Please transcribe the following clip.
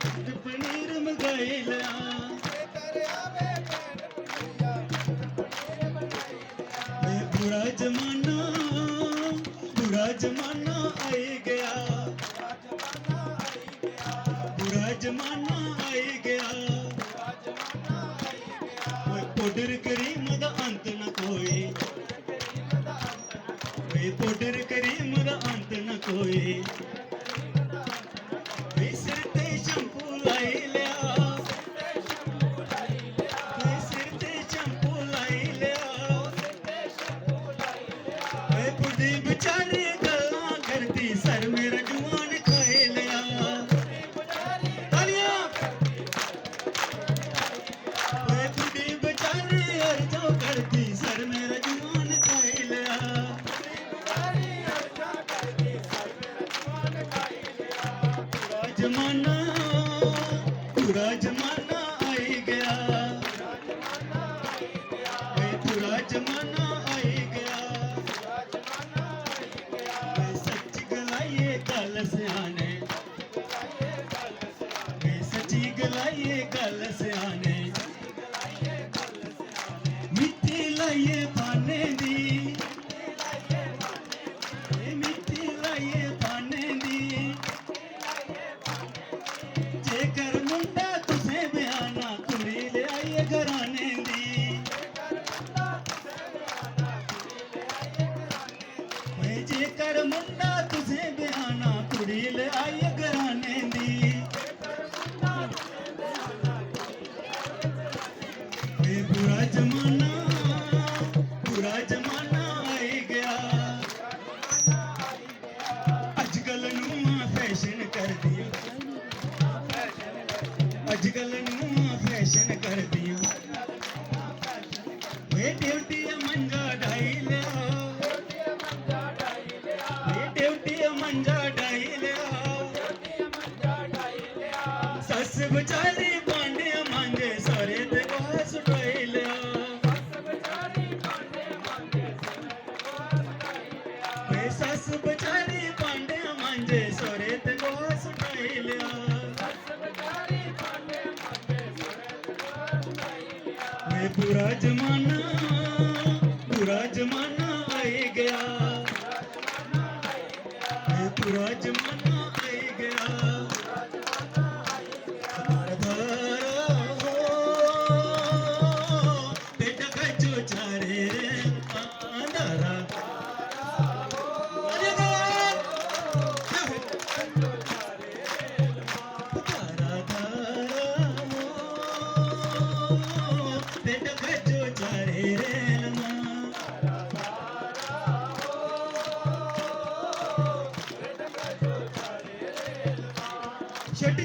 पनीर मंगाई लिया मैं बुरा जमाना आई गया बुरा जमाना आई गया ओए पाउडर करीम दा अंत न कोई ओए पाउडर करीम दा अंत न कोई वे सिर ते शैम्पू लाई लिया वे सिर ते शैम्पू लाई लिया ओए बुढ़ी बेचारी गल्लां करदी सर मेरा जुआन खाई लिया तालियां ओए बुढ़ी बेचारी अर्जा करदी सर मेरा जुआन खाई लिया पूरा जमाना आई गया पूरा जमाना आई गया सच गलाइए गल सियाने सच्ची गलाइए गल सियाने मिट्टी लाइए पाने दी मिट्टी लाइए पाने दी जेकर मुंडा तुसें बयाना कुड़ी ले आइए घराने दी जेकर मुंडा तुसें बयाना कुड़ी ले आइए घराने दी बुरा जमाना आई गया अजकल नूं फैशन कर दिया अजकल नूं फैशन कर दिया वे ड्यूटी मंजा ढाई लिया वे ड्यूटी मंजा ढाई लिया सस बेचारी भांडे मांजे सारे ते घास उठाई लिया वे सस बेचारी भांडे मांजे सारे ते घास उठाई लिया पूरा जमाना आई गया पूरा जमाना आई गया बेटा कचो चारे अंधारा शट